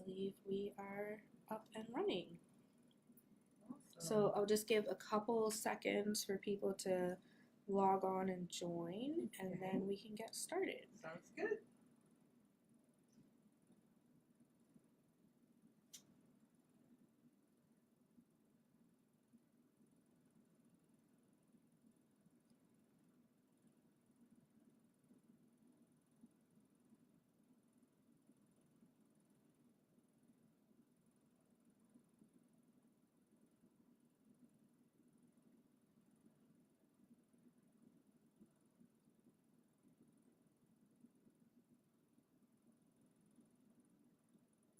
believe we are up and running. So I'll just give a couple seconds for people to log on and join, and then we can get started. Sounds good.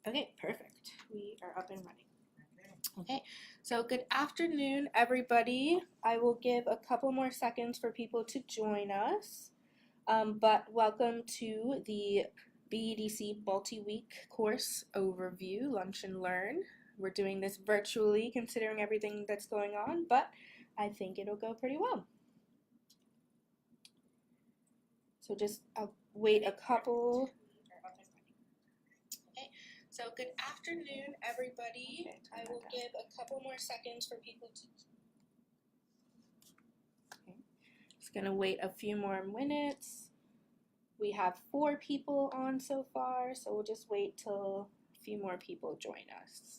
Okay, perfect. We are up and running. Okay, so good afternoon, everybody. I will give a couple more seconds for people to join us. But welcome to the BEDC multi-week course overview, Lunch and Learn. We're doing this virtually considering everything that's going on, but I think it'll go pretty well. So just I'll wait a couple. Okay, so good afternoon, everybody. I will give a couple more seconds for people to. Okay. Just gonna wait a few more minutes. We have 4 people on so far, so we'll just wait till a few more people join us.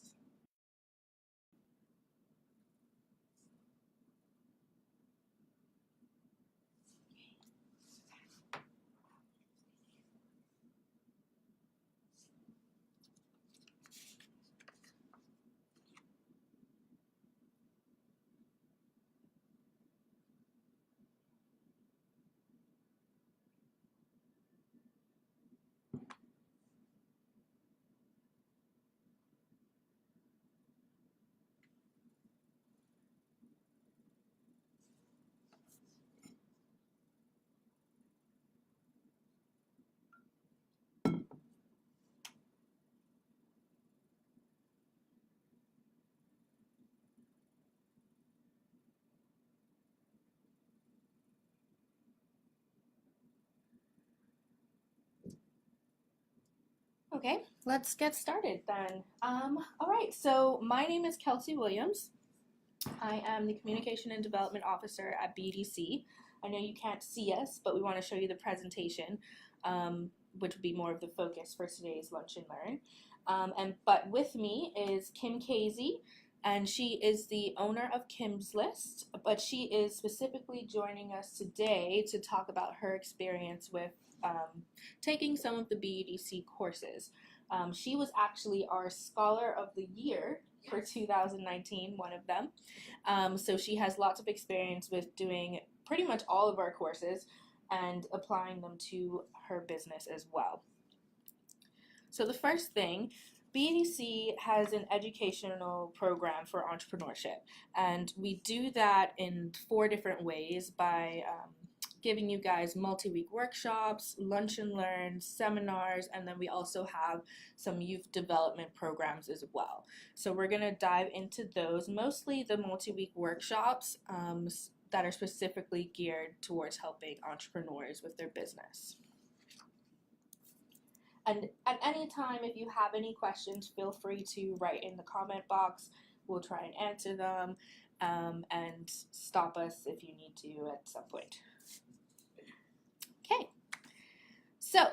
Okay, let's get started then. All right, so my name is Kelsey Williams. I am the Communication and Development Officer at BEDC. I know you can't see us, but we want to show you the presentation, which would be more of the focus for today's Lunch and Learn. But with me is Kim Casey, and she is the owner of Kim's List, but she is specifically joining us today to talk about her experience with taking some of the BEDC courses. She was actually our Scholar of the Year for 2019, one of them. So she has lots of experience with doing pretty much all of our courses and applying them to her business as well. So the first thing, BEDC has an educational program for entrepreneurship, and we do that in 4 different ways by giving you guys multi-week workshops, lunch and learn, seminars, and then we also have some youth development programs as well. So we're gonna dive into those, mostly the multi-week workshops that are specifically geared towards helping entrepreneurs with their business. And at any time, if you have any questions, feel free to write in the comment box. We'll try and answer them and stop us if you need to at some point. Okay, so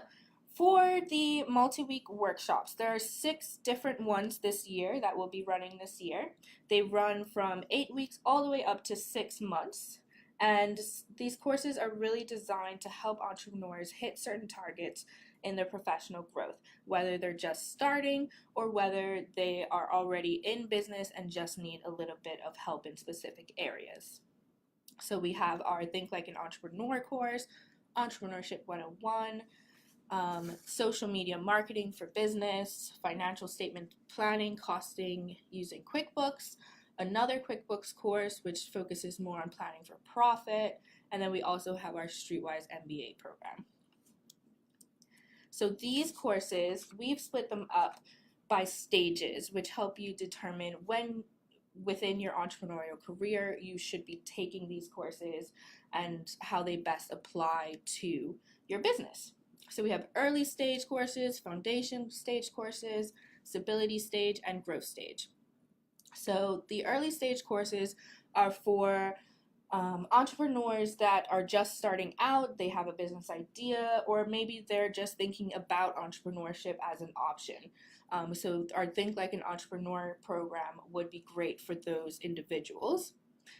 for the multi-week workshops, there are 6 different ones this year that will be running this year. They run from 8 weeks all the way up to 6 months. And these courses are really designed to help entrepreneurs hit certain targets in their professional growth, whether they're just starting or whether they are already in business and just need a little bit of help in specific areas. So we have our Think Like an Entrepreneur course, Entrepreneurship 101, social media marketing for business, financial statement planning, costing using QuickBooks, another QuickBooks course which focuses more on planning for profit, and then we also have our Streetwise MBA program. So these courses, we've split them up by stages, which help you determine when within your entrepreneurial career you should be taking these courses and how they best apply to your business. So we have early stage courses, foundation stage courses, stability stage, and growth stage. So the early stage courses are for entrepreneurs that are just starting out, they have a business idea, or maybe they're just thinking about entrepreneurship as an option. So our Think Like an Entrepreneur program would be great for those individuals.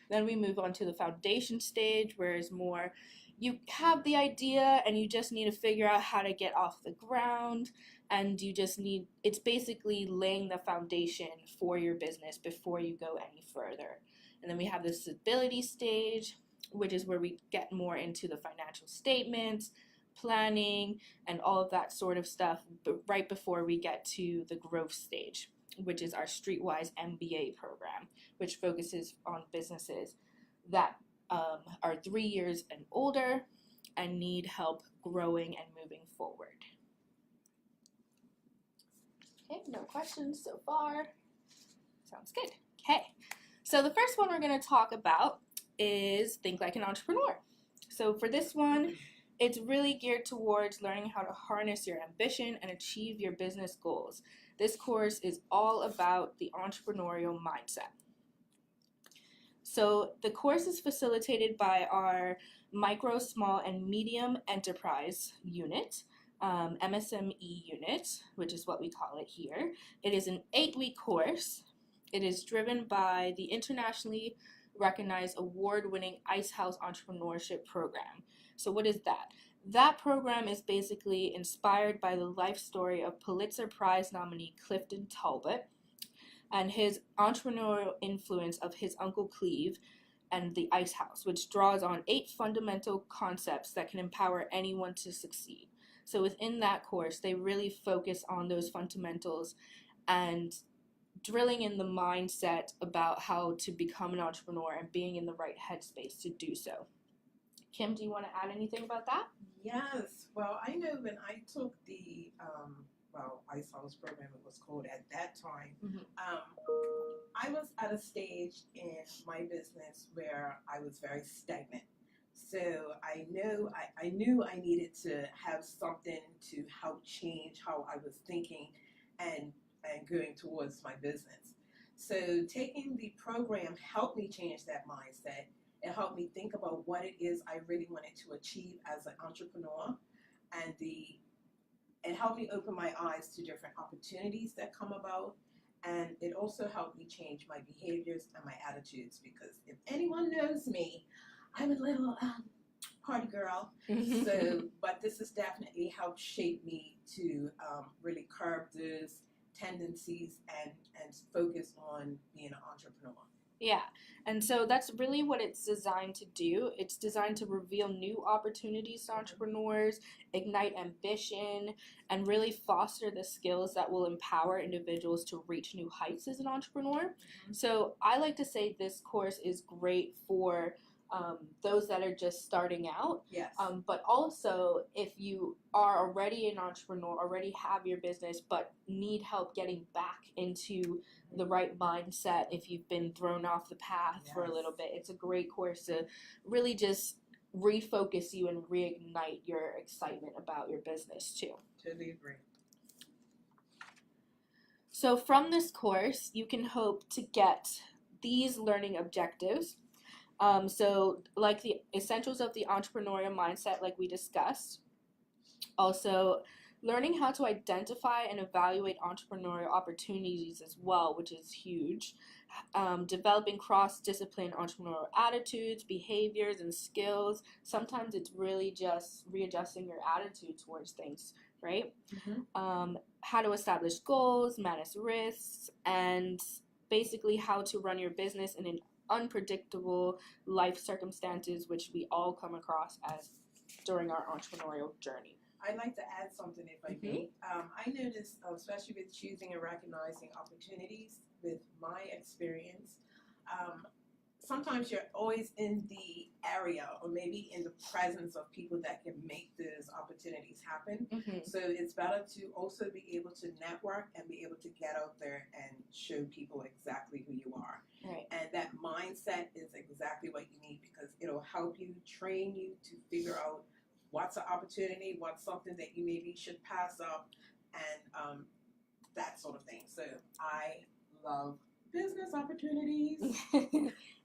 Then we move on to the foundation stage, where it's more you have the idea and you just need to figure out how to get off the ground, and it's basically laying the foundation for your business before you go any further. And then we have the stability stage, which is where we get more into the financial statements, planning, and all of that sort of stuff, but right before we get to the growth stage, which is our Streetwise MBA program, which focuses on businesses that are 3 years and older and need help growing and moving forward. Okay, no questions so far. Sounds good. Okay, so the first one we're going to talk about is Think Like an Entrepreneur. So for this one, it's really geared towards learning how to harness your ambition and achieve your business goals. This course is all about the entrepreneurial mindset. So the course is facilitated by our micro, small, and medium enterprise unit, MSME unit, which is what we call it here. It is an 8-week course. It is driven by the internationally recognized award-winning Ice House Entrepreneurship program. So what is that? That program is basically inspired by the life story of Pulitzer Prize nominee Clifton Talbot and his entrepreneurial influence of his Uncle Cleve and the Ice House, which draws on 8 fundamental concepts that can empower anyone to succeed. So within that course, they really focus on those fundamentals and drilling in the mindset about how to become an entrepreneur and being in the right headspace to do so. Kim, do you want to add anything about that? Yes. Well, I know when I took the Ice House program, it was called at that time. I was at a stage in my business where I was very stagnant. So I knew I needed to have something to help change how I was thinking and going towards my business. So taking the program helped me change that mindset. It helped me think about what it is I really wanted to achieve as an entrepreneur, and it helped me open my eyes to different opportunities that come about. And it also helped me change my behaviors and my attitudes, because if anyone knows me, I'm a little party girl. But this has definitely helped shape me to really curb those tendencies and focus on being an entrepreneur. Yeah, and so that's really what it's designed to do. It's designed to reveal new opportunities to entrepreneurs, ignite ambition, and really foster the skills that will empower individuals to reach new heights as an entrepreneur. So I like to say this course is great for those that are just starting out. Yes. But also, if you are already an entrepreneur, already have your business, but need help getting back into the right mindset, if you've been thrown off the path for a little bit, it's a great course to really just refocus you and reignite your excitement about your business too. Totally agree. So from this course, you can hope to get these learning objectives. So like the essentials of the entrepreneurial mindset, like we discussed. Also, learning how to identify and evaluate entrepreneurial opportunities as well, which is huge. Developing cross-discipline entrepreneurial attitudes, behaviors, and skills. Sometimes it's really just readjusting your attitude towards things, right? How to establish goals, manage risks, and basically how to run your business in an unpredictable life circumstances, which we all come across as during our entrepreneurial journey. I'd like to add something, if I may. I noticed, especially with choosing and recognizing opportunities, with my experience, sometimes you're always in the area or maybe in the presence of people that can make those opportunities happen. So it's better to also be able to network and be able to get out there and show people exactly who you are. Right. And that mindset is exactly what you need, because it'll help you, train you to figure out what's an opportunity, what's something that you maybe should pass up, and that sort of thing. So I love business opportunities.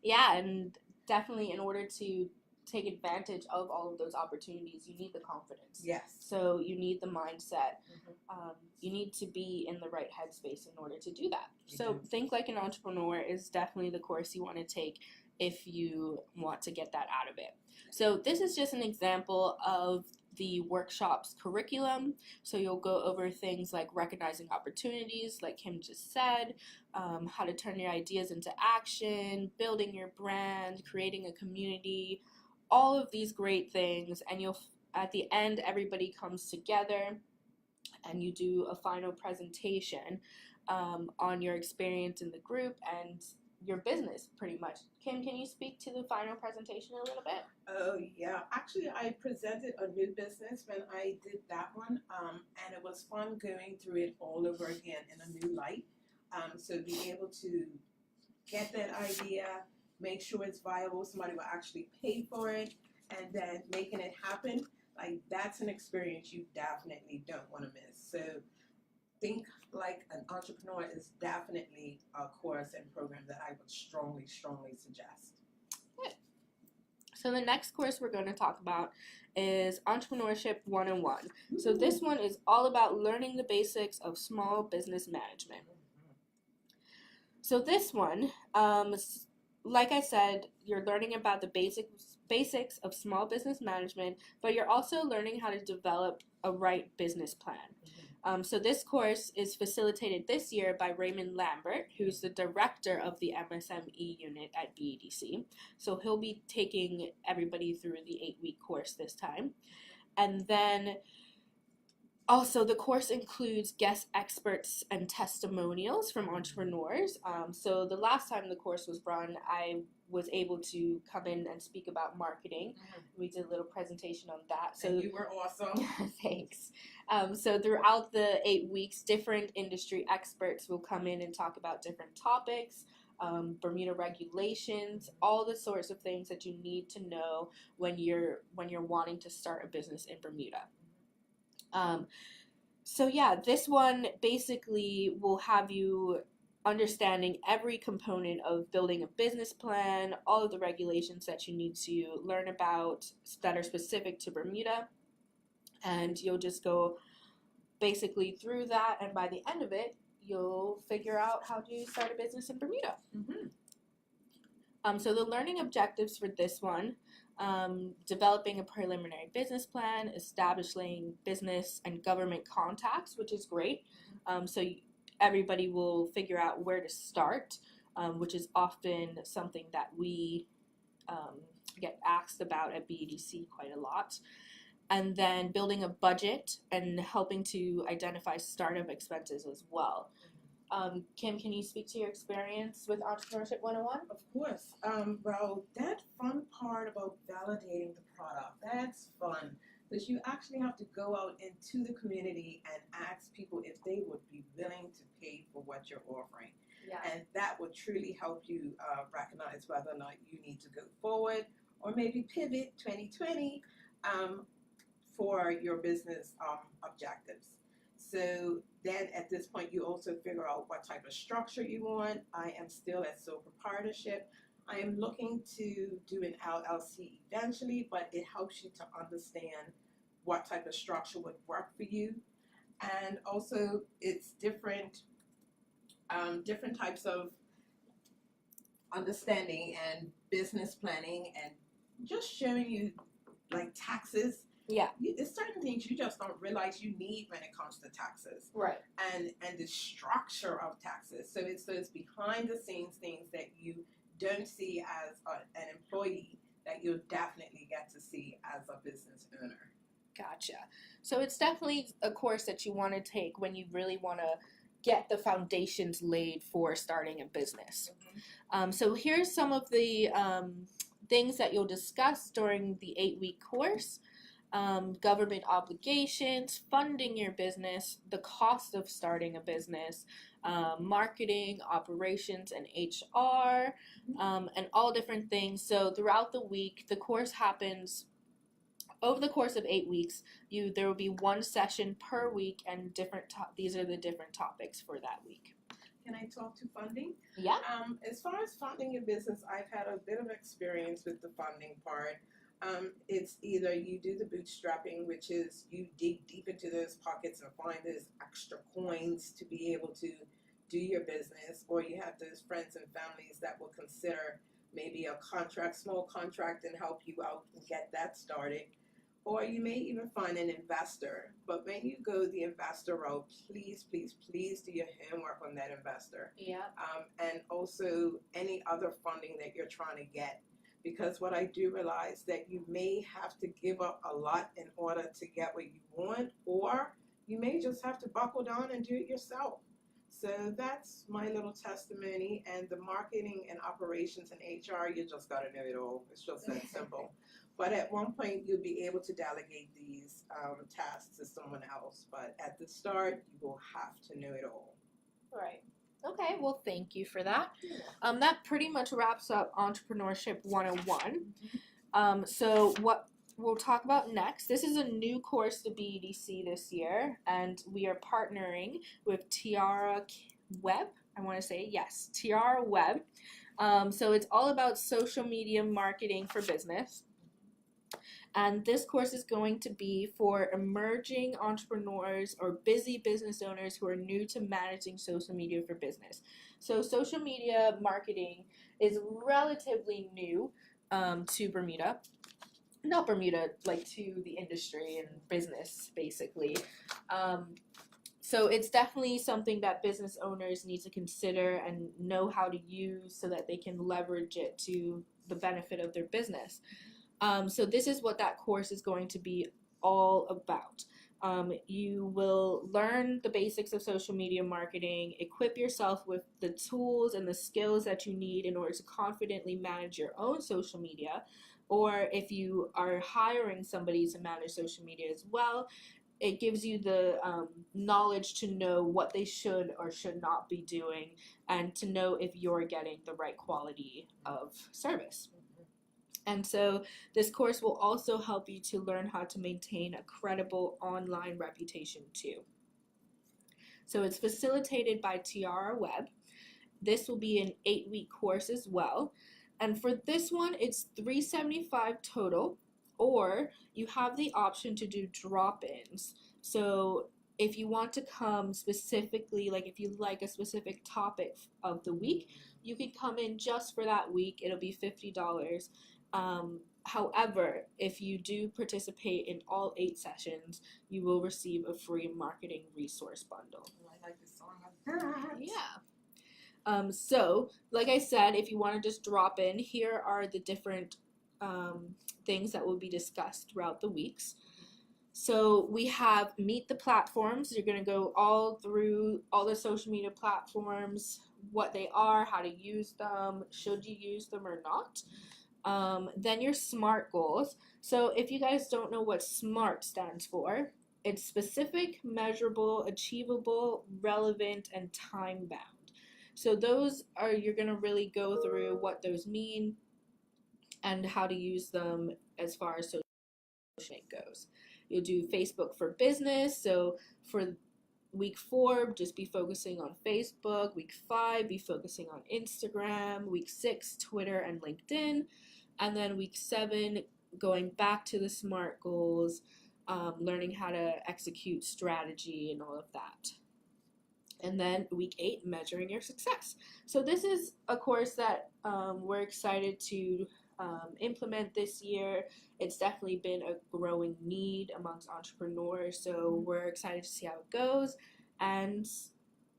Yeah, and definitely in order to take advantage of all of those opportunities, you need the confidence. Yes. So you need the mindset. You need to be in the right headspace in order to do that. So Think Like an Entrepreneur is definitely the course you want to take if you want to get that out of it. So this is just an example of the workshop's curriculum. So you'll go over things like recognizing opportunities, like Kim just said, how to turn your ideas into action, building your brand, creating a community, all of these great things. And you'll, at the end, everybody comes together and you do a final presentation on your experience in the group and your business, pretty much. Kim, can you speak to the final presentation a little bit? Oh, yeah. Actually, I presented a new business when I did that one, and it was fun going through it all over again in a new light. So being able to get that idea, make sure it's viable, somebody will actually pay for it, and then making it happen, like that's an experience you definitely don't want to miss. So Think Like an Entrepreneur is definitely a course and program that I would strongly, strongly suggest. Good. So the next course we're going to talk about is Entrepreneurship 101. So this one is all about learning the basics of small business management. So this one, like I said, you're learning about the basics of small business management, but you're also learning how to develop a right business plan. So this course is facilitated this year by Raymond Lambert, who's the director of the MSME unit at BEDC. So he'll be taking everybody through the 8-week course this time. And then also the course includes guest experts and testimonials from entrepreneurs. So the last time the course was run, I was able to come in and speak about marketing. We did a little presentation on that. So and you were awesome. Thanks. So throughout the 8 weeks, different industry experts will come in and talk about different topics, Bermuda regulations, all the sorts of things that you need to know when you're wanting to start a business in Bermuda. So yeah, this one basically will have you understanding every component of building a business plan, all of the regulations that you need to learn about that are specific to Bermuda. And you'll just go basically through that, and by the end of it, you'll figure out how to start a business in Bermuda. So the learning objectives for this one, developing a preliminary business plan, establishing business and government contacts, which is great. So everybody will figure out where to start, which is often something that we get asked about at BEDC quite a lot. And then building a budget and helping to identify startup expenses as well. Kim, can you speak to your experience with Entrepreneurship 101? Of course. Well, that fun part about validating the product, that's fun. Because you actually have to go out into the community and ask people if they would be willing to pay for what you're offering. Yeah. And that would truly help you recognize whether or not you need to go forward or maybe pivot 2020 for your business objectives. So then at this point, you also figure out what type of structure you want. I am still at sole proprietorship. I am looking to do an LLC eventually, but it helps you to understand what type of structure would work for you. And also it's different types of understanding and business planning and just showing you like taxes. Yeah. There's certain things you just don't realize you need when it comes to taxes. Right. And the structure of taxes. So it's those behind the scenes things that you don't see as an employee that you'll definitely get to see as a business owner. Gotcha. So it's definitely a course that you want to take when you really want to get the foundations laid for starting a business. So here's some of the things that you'll discuss during the 8-week course. Government obligations, funding your business, the cost of starting a business, marketing, operations, and HR, and all different things. So throughout the week, the course happens over the course of 8 weeks, there will be one session per week, and these are the different topics for that week. Can I talk to funding? Yeah. As far as funding your business, I've had a bit of experience with the funding part. It's either you do the bootstrapping, which is you dig deep into those pockets and find those extra coins to be able to do your business, or you have those friends and families that will consider maybe a small contract, and help you out and get that started. Or you may even find an investor. But when you go the investor route, please, please, please do your homework on that investor. Yeah. And also any other funding that you're trying to get. Because what I do realize that you may have to give up a lot in order to get what you want, or you may just have to buckle down and do it yourself. So that's my little testimony. And the marketing and operations and HR, you just got to know it all. It's just that simple. But at one point, you'll be able to delegate these tasks to someone else. But at the start, you will have to know it all. Right. Okay, well, thank you for that. That pretty much wraps up Entrepreneurship 101. So what we'll talk about next, this is a new course to BEDC this year, and we are partnering with Tiara Web. I want to say, yes, Tiara Web. So it's all about social media marketing for business. And this course is going to be for emerging entrepreneurs or busy business owners who are new to managing social media for business. So social media marketing is relatively new to Bermuda. Not Bermuda, like to the industry and business, basically. So it's definitely something that business owners need to consider and know how to use so that they can leverage it to the benefit of their business. So this is what that course is going to be all about. You will learn the basics of social media marketing, equip yourself with the tools and the skills that you need in order to confidently manage your own social media. Or if you are hiring somebody to manage social media as well, it gives you the knowledge to know what they should or should not be doing, and to know if you're getting the right quality of service. And so this course will also help you to learn how to maintain a credible online reputation too. So it's facilitated by Tiara Web. This will be an 8-week course as well. And for this one, it's $375 total, or you have the option to do drop-ins. So if you want to come specifically, like if you like a specific topic of the week, you can come in just for that week. It'll be $50. However, if you do participate in all 8 sessions, you will receive a free marketing resource bundle. I like the song of that. Yeah. So, like I said, if you want to just drop in, here are the different things that will be discussed throughout the weeks. So we have Meet the Platforms. You're going to go all through all the social media platforms, what they are, how to use them, should you use them or not. Then your SMART goals. So if you guys don't know what SMART stands for, it's specific, measurable, achievable, relevant, and time-bound. So those are, you're going to really go through what those mean and how to use them as far as social media goes. You'll do Facebook for business. So for week 4, just be focusing on Facebook. Week 5, be focusing on Instagram. Week 6, Twitter and LinkedIn. And then week 7, going back to the SMART goals, learning how to execute strategy and all of that. And then week 8, measuring your success. So this is a course that we're excited to implement this year. It's definitely been a growing need amongst entrepreneurs, so we're excited to see how it goes. And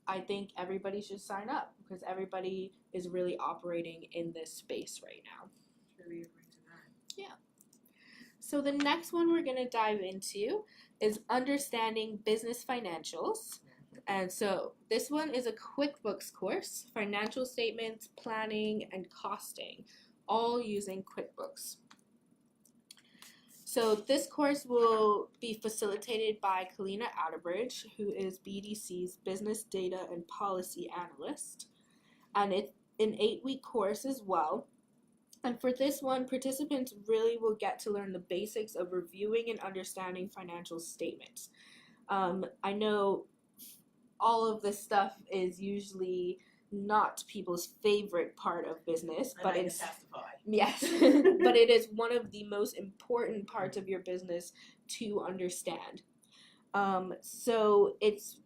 I think everybody should sign up because everybody is really operating in this space right now. Really agree to that. Yeah. So the next one we're going to dive into is understanding business financials. And so this one is a QuickBooks course, financial statements, planning, and costing, all using QuickBooks. So this course will be facilitated by Kalina Outerbridge, who is BDC's Business Data and Policy Analyst. And it's an 8-week course as well. And for this one, participants really will get to learn the basics of reviewing and understanding financial statements. I know all of this stuff is usually not people's favorite part of business, And but I can it's testify. yes, but it is one of the most important parts of your business to understand. So it's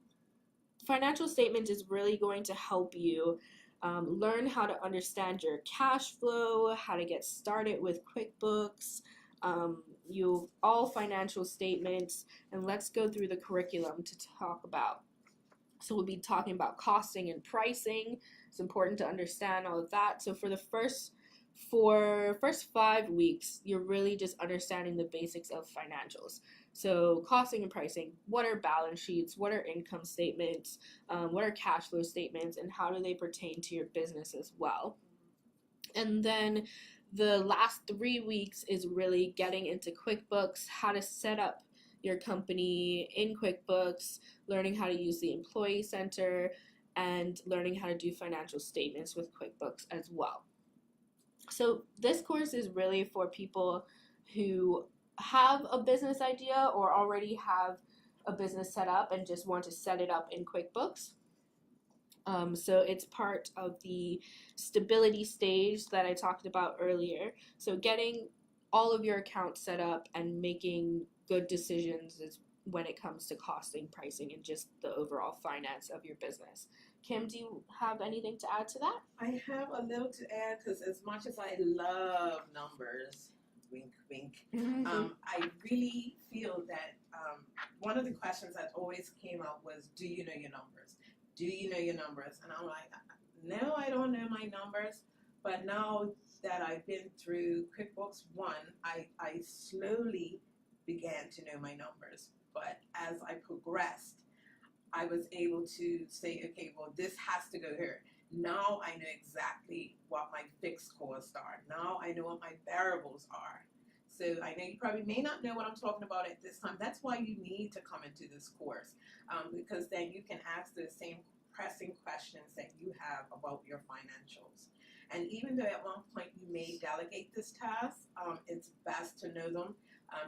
financial statements is really going to help you learn how to understand your cash flow, how to get started with QuickBooks, all financial statements, and let's go through the curriculum to talk about. So we'll be talking about costing and pricing. It's important to understand all of that. So for the first 5 weeks, you're really just understanding the basics of financials. So costing and pricing, what are balance sheets, what are income statements, what are cash flow statements, and how do they pertain to your business as well. And then the last 3 weeks is really getting into QuickBooks, how to set up your company in QuickBooks, learning how to use the Employee Center, and learning how to do financial statements with QuickBooks as well. So this course is really for people who have a business idea or already have a business set up and just want to set it up in QuickBooks. So it's part of the stability stage that I talked about earlier. So getting all of your accounts set up and making good decisions is when it comes to costing, pricing, and just the overall finance of your business. Kim, do you have anything to add to that? I have a little to add because as much as I love numbers, wink, wink, I really feel that one of the questions that always came up was, do you know your numbers? Do you know your numbers? And I'm like, no, I don't know my numbers. But now that I've been through QuickBooks 1, I slowly began to know my numbers. But as I progressed, I was able to say, okay, well, this has to go here. Now I know exactly what my fixed costs are. Now I know what my variables are. So I know you probably may not know what I'm talking about at this time. That's why you need to come into this course, because then you can ask the same pressing questions that you have about your financials. And even though at one point you may delegate this task, it's best to know them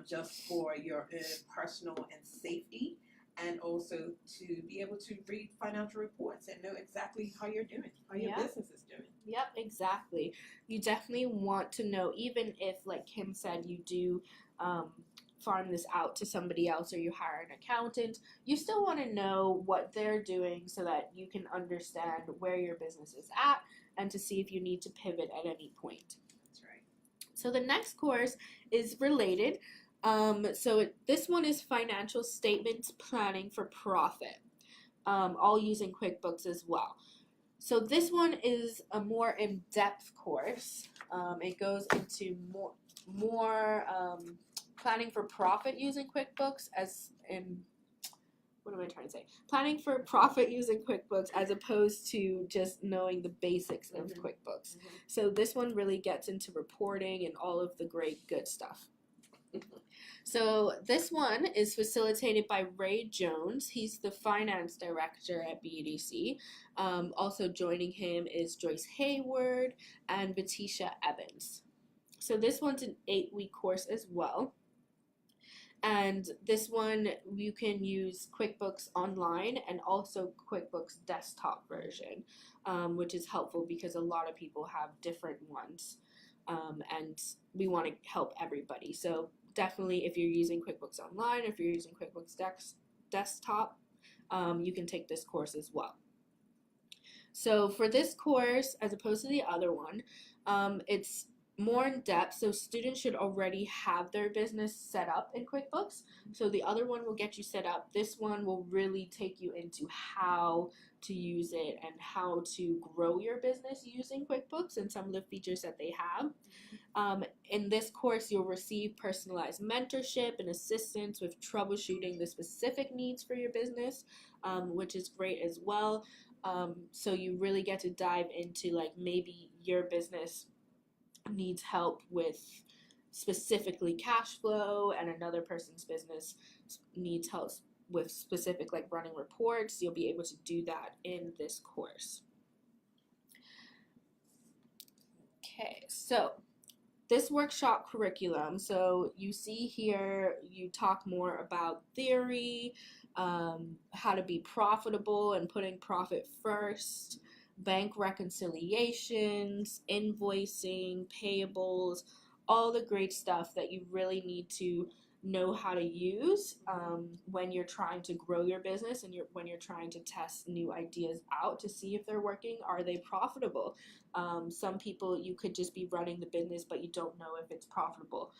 just for your own personal and safety, and also to be able to read financial reports and know exactly how you're doing, how your business is doing. Yep, exactly. You definitely want to know, even if, like Kim said, you do farm this out to somebody else or you hire an accountant, you still want to know what they're doing so that you can understand where your business is at and to see if you need to pivot at any point. That's right. So the next course is related. This one is financial statements planning for profit, all using QuickBooks as well. So this one is a more in-depth course. It goes into more planning for profit using QuickBooks what am I trying to say? Planning for profit using QuickBooks as opposed to just knowing the basics of QuickBooks. So this one really gets into reporting and all of the great good stuff. So this one is facilitated by Ray Jones. He's the finance director at BEDC. Also joining him is Joyce Hayward and Batisha Evans. So this one's an 8-week course as well. And this one, you can use QuickBooks Online and also QuickBooks Desktop version, which is helpful because a lot of people have different ones, and we want to help everybody. So definitely, if you're using QuickBooks Online, if you're using QuickBooks Desktop, you can take this course as well. So for this course, as opposed to the other one, it's more in depth, so students should already have their business set up in QuickBooks. So the other one will get you set up. This one will really take you into how to use it and how to grow your business using QuickBooks and some of the features that they have. In this course, you'll receive personalized mentorship and assistance with troubleshooting the specific needs for your business, which is great as well. So you really get to dive into like maybe your business needs help with specifically cash flow and another person's business needs help with specific like running reports. You'll be able to do that in this course. Okay, so this workshop curriculum, so you see here, you talk more about theory, how to be profitable and putting profit first, bank reconciliations, invoicing, payables, all the great stuff that you really need to know how to use when you're trying to grow your business and when you're trying to test new ideas out to see if they're working. Are they profitable? Some people, you could just be running the business, but you don't know if it's profitable,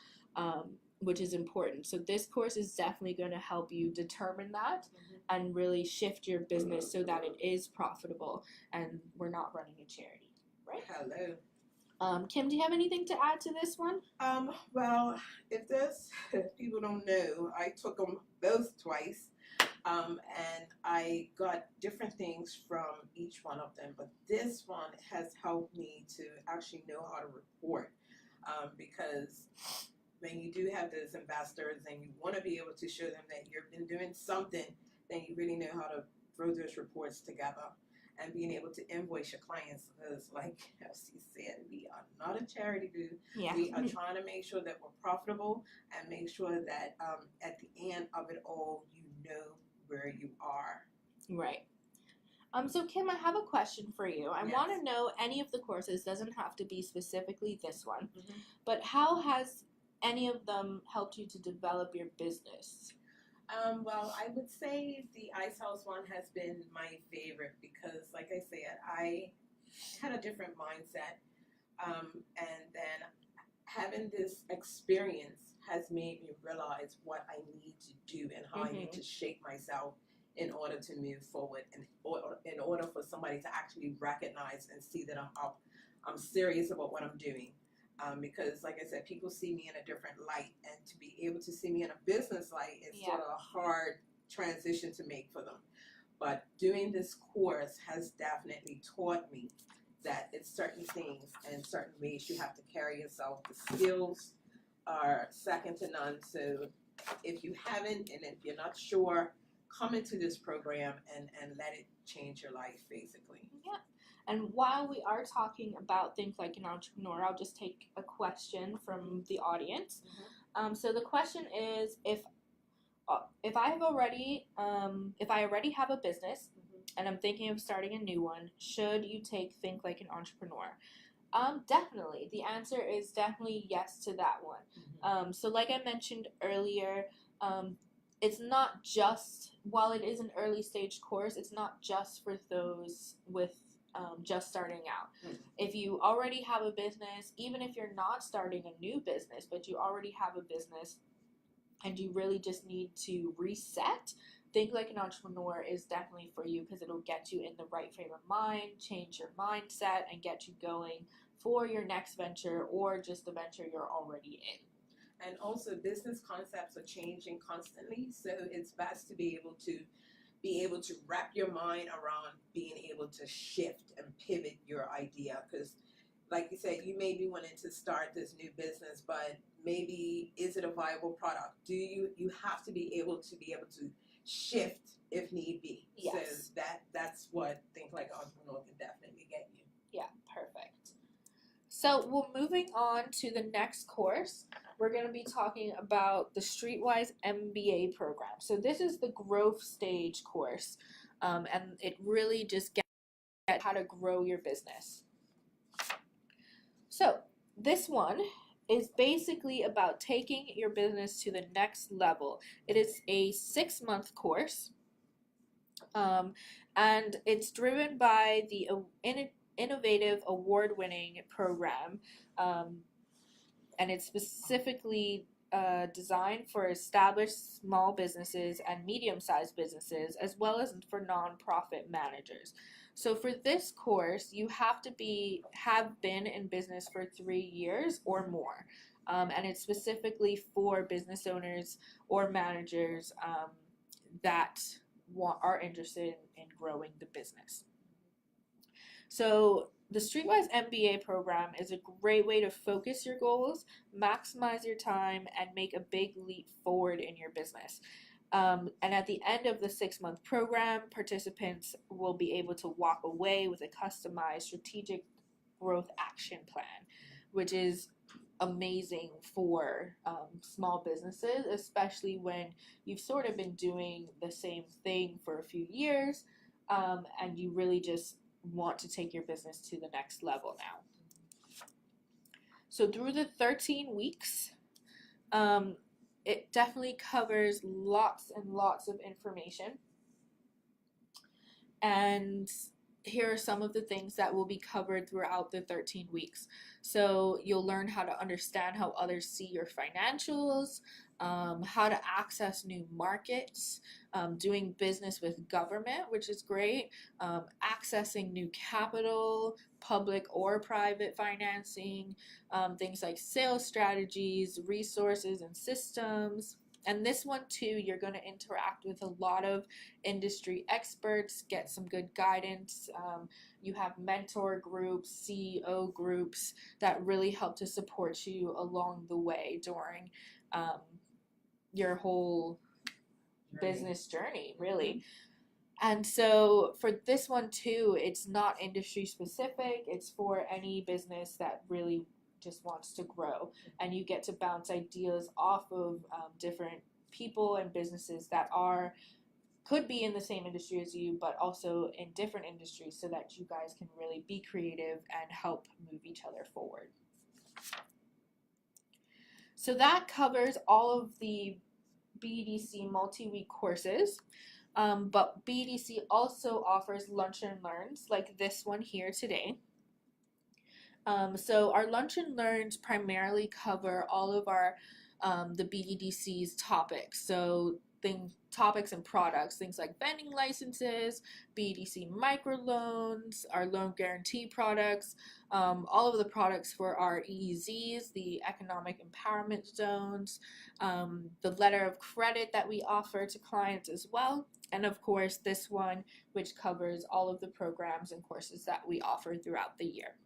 which is important. So this course is definitely going to help you determine that and really shift your business so that it is profitable and we're not running a charity, right? Hello. Kim, do you have anything to add to this one? Well, if people don't know, I took them both twice, and I got different things from each one of them. But this one has helped me to actually know how to report, because when you do have those investors and you want to be able to show them that you've been doing something, then you really know how to throw those reports together. And being able to invoice your clients, because like Elsie said, we are not a charity, boo. Yeah. We are trying to make sure that we're profitable and make sure that at the end of it all, you know where you are. Right. So Kim, I have a question for you. I Yes. want to know, any of the courses, doesn't have to be specifically this one, but how has any of them helped you to develop your business? Well, I would say the Ice House one has been my favorite because, like I said, I had a different mindset, and then having this experience has made me realize what I need to do and how I need to shape myself in order to move forward, and in order for somebody to actually recognize and see that I'm serious about what I'm doing. Because, like I said, people see me in a different light, and to be able to see me in a business light is sort of a hard transition to make for them. But doing this course has definitely taught me that it's certain things and certain ways you have to carry yourself. The skills are second to none. So if you haven't, and if you're not sure, come into this program and let it change your life, basically. Yeah. And while we are talking about Think Like an Entrepreneur, I'll just take a question from the audience. So the question is, if I already have a business and I'm thinking of starting a new one, should you take Think Like an Entrepreneur? Definitely. The answer is definitely yes to that one. So like I mentioned earlier, it's not just, while it is an early stage course, it's not just for those with just starting out. If you already have a business, even if you're not starting a new business, but you already have a business and you really just need to reset, Think Like an Entrepreneur is definitely for you, because it'll get you in the right frame of mind, change your mindset, and get you going for your next venture or just the venture you're already in. And also, business concepts are changing constantly, so it's best to be able to wrap your mind around being able to shift and pivot your idea. Because, like you said, you may be wanting to start this new business, but maybe is it a viable product? You have to be able to shift if need be. Yes. So that's what Think Like an Entrepreneur can definitely get you. Yeah, perfect. So we're moving on to the next course. We're going to be talking about the Streetwise MBA program. So this is the growth stage course, and it really just gets how to grow your business. So this one is basically about taking your business to the next level. It is a 6-month course, and it's driven by the innovative award-winning program, and it's specifically designed for established small businesses and medium-sized businesses, as well as for nonprofit managers. So for this course, you have been in business for 3 years or more, and it's specifically for business owners or managers that are interested in growing the business. So the Streetwise MBA program is a great way to focus your goals, maximize your time, and make a big leap forward in your business. And at the end of the 6-month program, participants will be able to walk away with a customized strategic growth action plan, which is amazing for small businesses, especially when you've sort of been doing the same thing for a few years, and you really just want to take your business to the next level now. So through the 13 weeks, it definitely covers lots and lots of information. And here are some of the things that will be covered throughout the 13 weeks. So you'll learn how to understand how others see your financials, how to access new markets, doing business with government, which is great, accessing new capital, public or private financing, things like sales strategies, resources and systems. And this one too, you're going to interact with a lot of industry experts, get some good guidance. You have mentor groups, CEO groups that really help to support you along the way during your whole business journey, really. And so for this one too, it's not industry specific. It's for any business that really just wants to grow, and you get to bounce ideas off of different people and businesses that could be in the same industry as you, but also in different industries, so that you guys can really be creative and help move each other forward. So that covers all of the BEDC multi-week courses. But BEDC also offers lunch and learns like this one here today. So our lunch and learns primarily cover all of our the BEDC's topics. So topics and products, things like vending licenses, BEDC microloans, our loan guarantee products, all of the products for our EEZs, the economic empowerment zones, the letter of credit that we offer to clients as well, and of course this one, which covers all of the programs and courses that we offer throughout the year.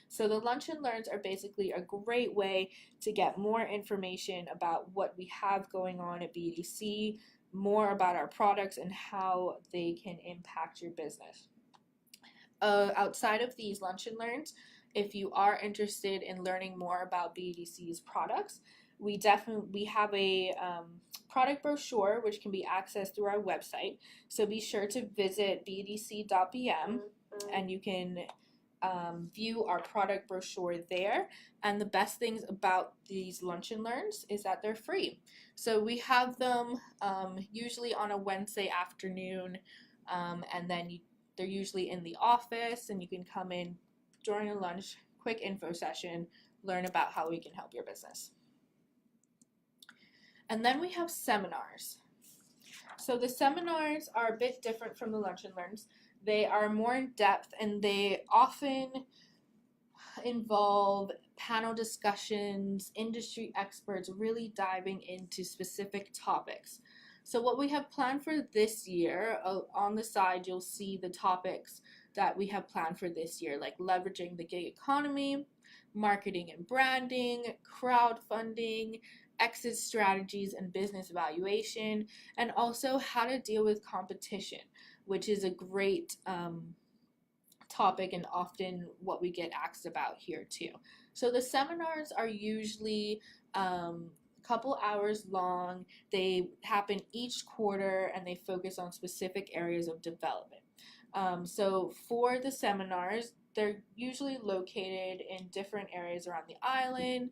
So the lunch and learns are basically a great way to get more information about what we have going on at BEDC, more about our products and how they can impact your business. Outside of these lunch and learns, if you are interested in learning more about BEDC's products, we have a product brochure which can be accessed through our website. So be sure to visit bedc.bm and you can view our product brochure there. And the best things about these lunch and learns is that they're free. So we have them usually on a Wednesday afternoon, and then they're usually in the office, and you can come in during a lunch, quick info session, learn about how we can help your business. And then we have seminars. So the seminars are a bit different from the lunch and learns. They are more in depth, and they often involve panel discussions, industry experts really diving into specific topics. So what we have planned for this year, on the side you'll see the topics that we have planned for this year, like leveraging the gig economy, marketing and branding, crowdfunding, exit strategies and business evaluation, and also how to deal with competition, which is a great topic and often what we get asked about here too. So the seminars are usually a couple hours long. They happen each quarter and they focus on specific areas of development. So for the seminars, they're usually located in different areas around the island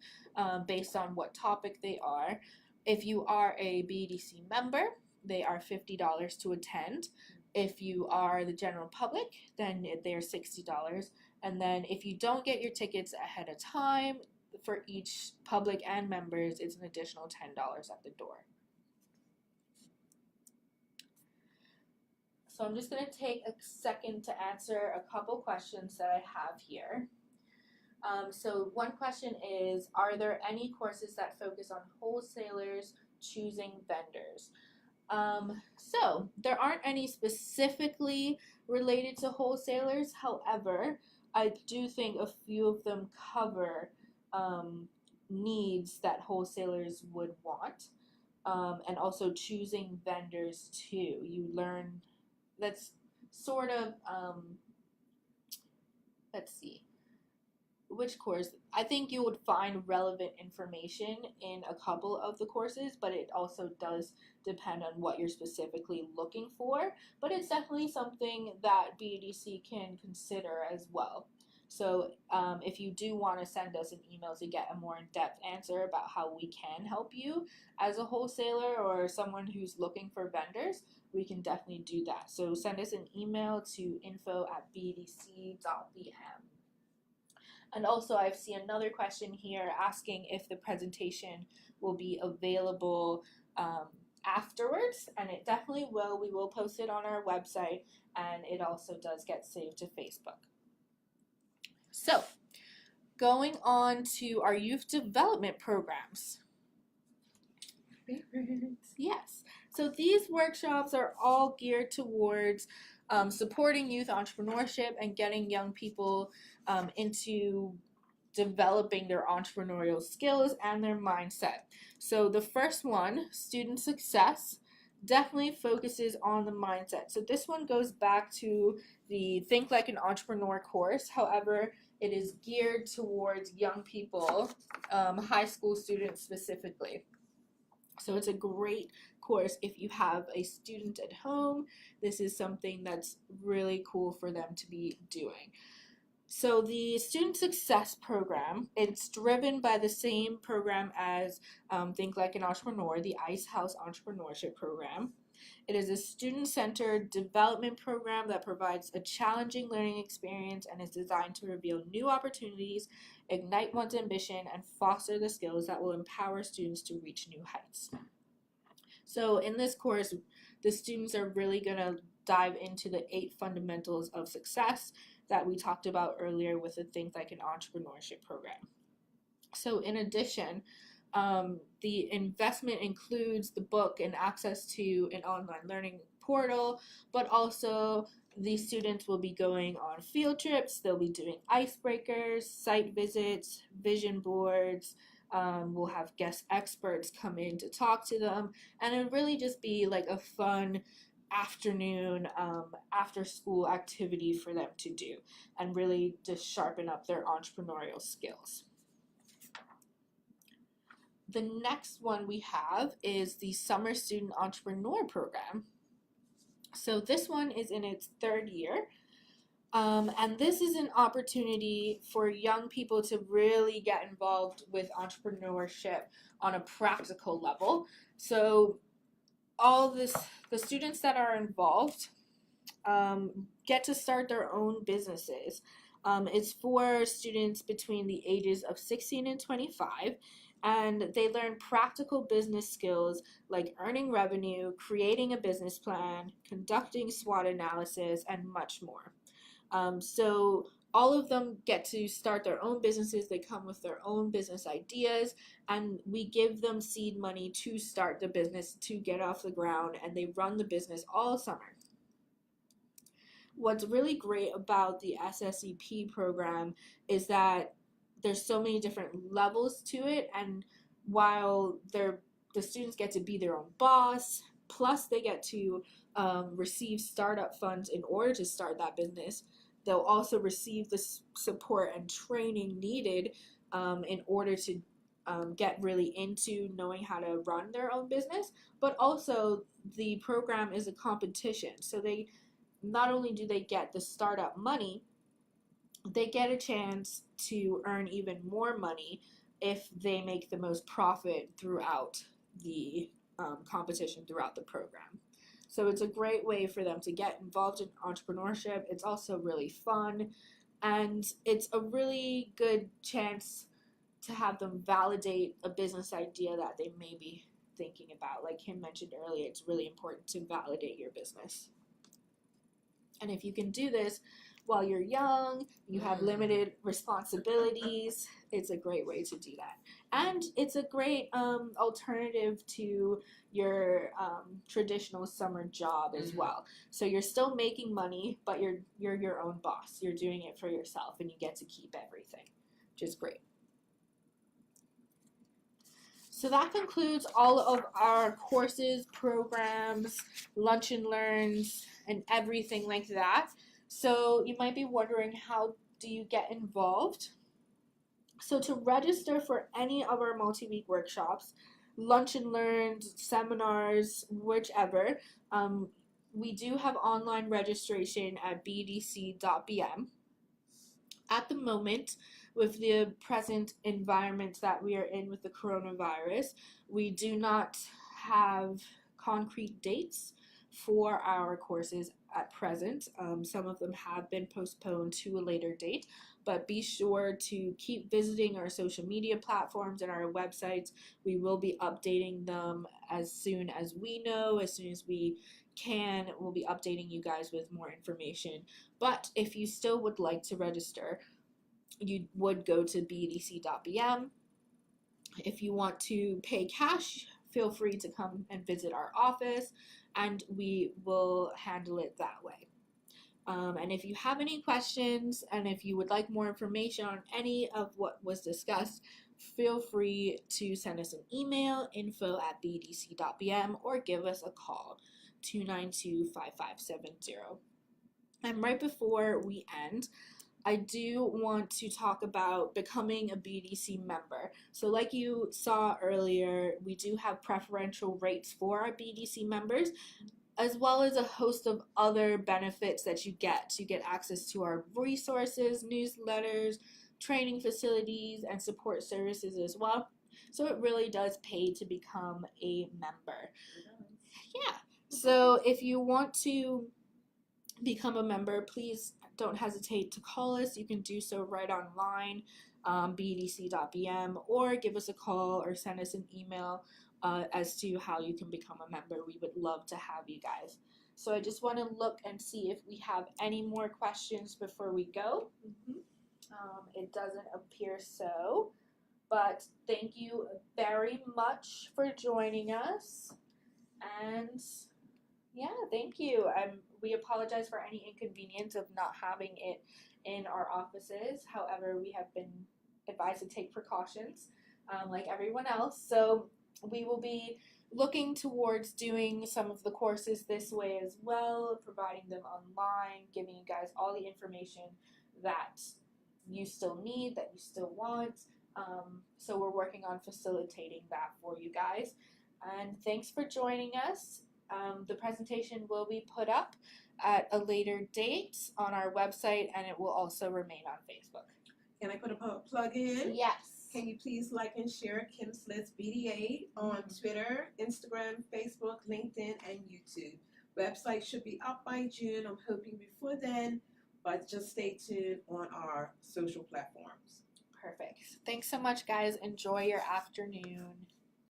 based on what topic they are. If you are a BEDC member, they are $50 to attend. If you are the general public, then they're $60. And then if you don't get your tickets ahead of time, for each public and members, it's an additional $10 at the door. So I'm just going to take a second to answer a couple questions that I have here. So one question is, are there any courses that focus on wholesalers choosing vendors? So there aren't any specifically related to wholesalers. However, I do think a few of them cover needs that wholesalers would want, and also choosing vendors too. You learn, that's sort of, let's see. which course? I think you would find relevant information in a couple of the courses, but it also does depend on what you're specifically looking for. But it's definitely something that BEDC can consider as well. So if you do want to send us an email to get a more in-depth answer about how we can help you as a wholesaler or someone who's looking for vendors, we can definitely do that. So send us an email to info@bedc.bm. And also, I see another question here asking if the presentation will be available afterwards, and it definitely will. We will post it on our website, and it also does get saved to Facebook. So, going on to our youth development programs. Yes. So these workshops are all geared towards supporting youth entrepreneurship and getting young people into developing their entrepreneurial skills and their mindset. So the first one, student success, definitely focuses on the mindset. So this one goes back to the Think Like an Entrepreneur course. However, it is geared towards young people, high school students specifically. So it's a great course if you have a student at home. This is something that's really cool for them to be doing. So the Student Success Program, it's driven by the same program as Think Like an Entrepreneur, the Ice House Entrepreneurship Program. It is a student-centered development program that provides a challenging learning experience and is designed to reveal new opportunities, ignite one's ambition, and foster the skills that will empower students to reach new heights. So in this course, the students are really going to dive into the 8 fundamentals of success that we talked about earlier with the Think Like an Entrepreneurship program. So in addition, the investment includes the book and access to an online learning portal, but also the students will be going on field trips. They'll be doing icebreakers, site visits, vision boards. We'll have guest experts come in to talk to them, and it'll really just be like a fun afternoon after school activity for them to do and really just sharpen up their entrepreneurial skills. The next one we have is the Summer Student Entrepreneur Program. So this one is in its 3rd year, and this is an opportunity for young people to really get involved with entrepreneurship on a practical level. So the students that are involved get to start their own businesses. It's for students between the ages of 16 and 25, and they learn practical business skills like earning revenue, creating a business plan, conducting SWOT analysis, and much more. So all of them get to start their own businesses. They come with their own business ideas, and we give them seed money to start the business, to get off the ground, and they run the business all summer. What's really great about the SSEP program is that there's so many different levels to it, and while the students get to be their own boss, plus they get to receive startup funds in order to start that business. They'll also receive the support and training needed in order to get really into knowing how to run their own business, but also the program is a competition. So they not only do they get the startup money, they get a chance to earn even more money if they make the most profit throughout the competition throughout the program. So it's a great way for them to get involved in entrepreneurship. It's also really fun, and it's a really good chance to have them validate a business idea that they may be thinking about. Like Kim mentioned earlier, it's really important to validate your business. And if you can do this while you're young, you have limited responsibilities, it's a great way to do that. And it's a great alternative to your traditional summer job as well. So you're still making money, but you're your own boss. You're doing it for yourself, and you get to keep everything, which is great. So that concludes all of our courses, programs, lunch and learns, and everything like that. So you might be wondering, how do you get involved? So to register for any of our multi-week workshops, lunch and learns, seminars, whichever, we do have online registration at bdc.bm. At the moment, with the present environment that we are in with the coronavirus, we do not have concrete dates for our courses at present. Some of them have been postponed to a later date, but be sure to keep visiting our social media platforms and our websites. We will be updating them as soon as we know, as soon as we can. We'll be updating you guys with more information. But if you still would like to register, you would go to bdc.bm. If you want to pay cash, feel free to come and visit our office, and we will handle it that way. And if you have any questions, and if you would like more information on any of what was discussed, feel free to send us an email, info@bdc.bm, or give us a call, 292-5570. And right before we end, I do want to talk about becoming a BDC member. So like you saw earlier, we do have preferential rates for our BDC members, as well as a host of other benefits that you get. You get access to our resources, newsletters, training facilities, and support services as well. So it really does pay to become a member. Yeah. So if you want to become a member, please don't hesitate to call us. You can do so right online, bdc.bm, or give us a call or send us an email as to how you can become a member. We would love to have you guys. So I just want to look and see if we have any more questions before we go. It doesn't appear so, but thank you very much for joining us. And yeah, thank you. We apologize for any inconvenience of not having it in our offices. However, we have been advised to take precautions like everyone else. So we will be looking towards doing some of the courses this way as well, providing them online, giving you guys all the information that you still need, that you still want. So we're working on facilitating that for you guys. And thanks for joining us. The presentation will be put up at a later date on our website, and it will also remain on Facebook. Can I put a plug in? Yes. Can you please like and share Kim Slits BDA on Twitter, Instagram, Facebook, LinkedIn, and YouTube. Website should be up by June. I'm hoping before then, but just stay tuned on our social platforms. Perfect. Thanks so much, guys. Enjoy your afternoon.